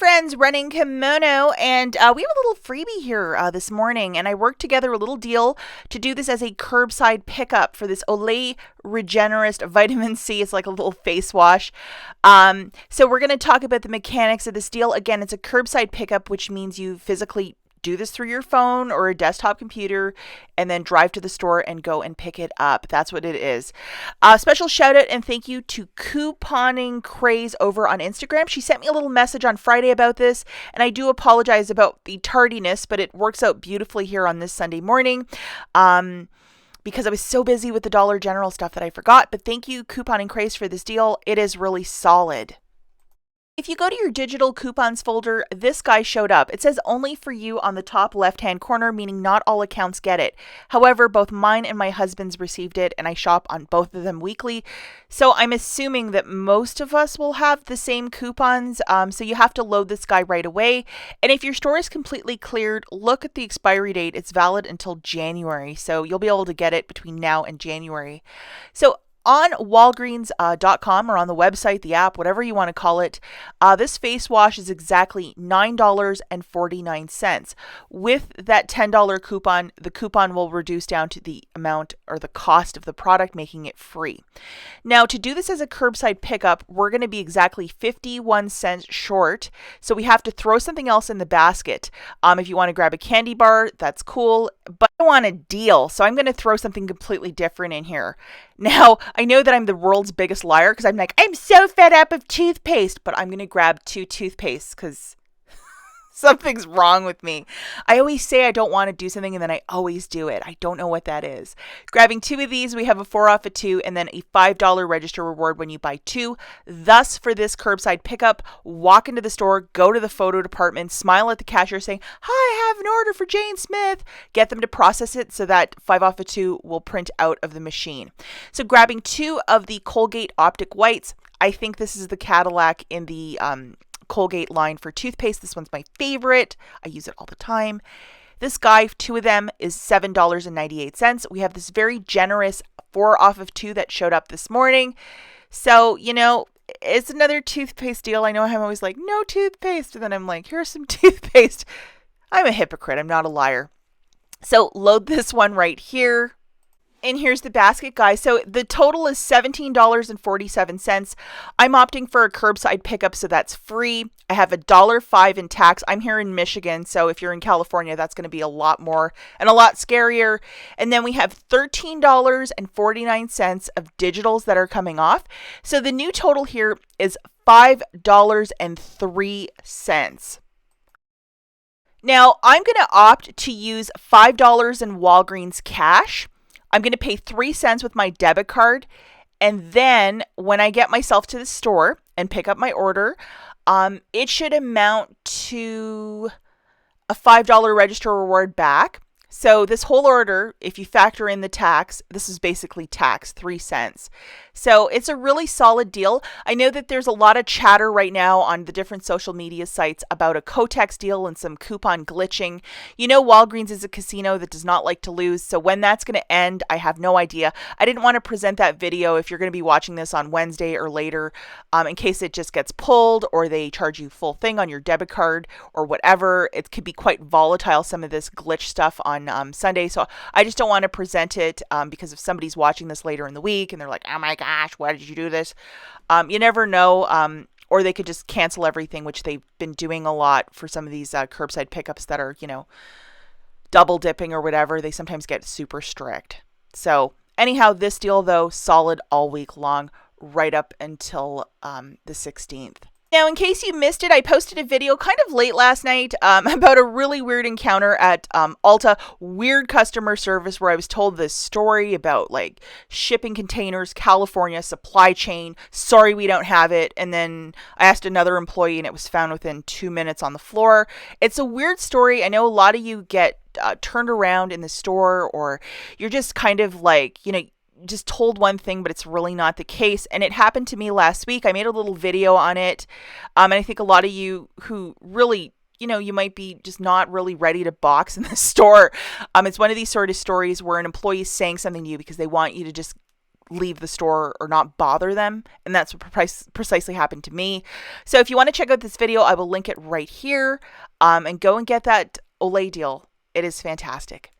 friends, running kimono, and we have a little freebie here this morning, and I worked together a little deal to do this as a curbside pickup for this Olay Regenerist Vitamin C. It's like a little face wash. So we're going to talk about the mechanics of this deal. Again, it's a curbside pickup, which means you physically do this through your phone or a desktop computer and then drive to the store and go and pick it up. That's what it is. Special shout out and thank you to Couponing Craze over on Instagram. She sent me a little message on Friday about this, and I do apologize about the tardiness, but it works out beautifully here on this Sunday morning. Because I was so busy with the Dollar General stuff that I forgot. But thank you, Couponing Craze, for this deal. It is really solid. If you go to your digital coupons folder, this guy showed up. It says only for you on the top left-hand corner, meaning not all accounts get it. However, both mine and my husband's received it, and I shop on both of them weekly. So I'm assuming that most of us will have the same coupons. So you have to load this guy right away. And if your store is completely cleared, look at the expiry date. It's valid until January. So you'll be able to get it between now and January. So on Walgreens.com or on the website, the app, whatever you want to call it, this face wash is exactly $9.49. With that $10 coupon, the coupon will reduce down to the amount or the cost of the product, making it free. Now, to do this as a curbside pickup, we're going to be exactly 51 cents short. So we have to throw something else in the basket. If you want to grab a candy bar, that's cool, but I want a deal. So I'm going to throw something completely different in here. Now, I know that I'm the world's biggest liar because I'm like, I'm so fed up of toothpaste, but I'm going to grab 2 toothpastes because something's wrong with me. I always say I don't want to do something and then I always do it. I don't know what that is. Grabbing 2 of these, we have a 4 off of 2 and then a $5 register reward when you buy 2. Thus, for this curbside pickup, walk into the store, go to the photo department, smile at the cashier saying, hi, I have an order for Jane Smith. Get them to process it so that 5 off of 2 will print out of the machine. So grabbing 2 of the Colgate Optic Whites, I think this is the Cadillac in the Colgate line for toothpaste. This one's my favorite. I use it all the time. This guy, 2 of them, is $7.98. We have this very generous 4 off of 2 that showed up this morning. So, it's another toothpaste deal. I know I'm always like, no toothpaste. And then I'm like, here's some toothpaste. I'm a hypocrite. I'm not a liar. So load this one right here. And here's the basket, guys. So the total is $17.47. I'm opting for a curbside pickup, so that's free. I have $1.05 in tax. I'm here in Michigan, so if you're in California, that's going to be a lot more and a lot scarier. And then we have $13.49 of digitals that are coming off. So the new total here is $5.03. Now, I'm going to opt to use $5 in Walgreens cash. I'm going to pay 3 cents with my debit card. And then when I get myself to the store and pick up my order, it should amount to a $5 register reward back. So this whole order, if you factor in the tax, this is basically tax, 3 cents. So it's a really solid deal. I know that there's a lot of chatter right now on the different social media sites about a Kotex deal and some coupon glitching. Walgreens is a casino that does not like to lose. So when that's going to end, I have no idea. I didn't want to present that video if you're going to be watching this on Wednesday or later, in case it just gets pulled or they charge you full thing on your debit card or whatever. It could be quite volatile, some of this glitch stuff on Sunday. So I just don't want to present it because if somebody's watching this later in the week and they're like, oh my gosh, why did you do this? You never know. Or they could just cancel everything, which they've been doing a lot for some of these curbside pickups that are, double dipping or whatever. They sometimes get super strict. So anyhow, this deal though, solid all week long, right up until the 16th. Now, in case you missed it, I posted a video kind of late last night about a really weird encounter at Ulta. Weird customer service where I was told this story about like shipping containers, California, supply chain. Sorry, we don't have it. And then I asked another employee and it was found within 2 minutes on the floor. It's a weird story. I know a lot of you get turned around in the store, or you're just kind of like, just told one thing, but it's really not the case. And it happened to me last week. I made a little video on it. And I think a lot of you who really, you might be just not really ready to box in the store. It's one of these sort of stories where an employee is saying something to you because they want you to just leave the store or not bother them. And that's what precisely happened to me. So if you want to check out this video, I will link it right here, and go and get that Olay deal. It is fantastic.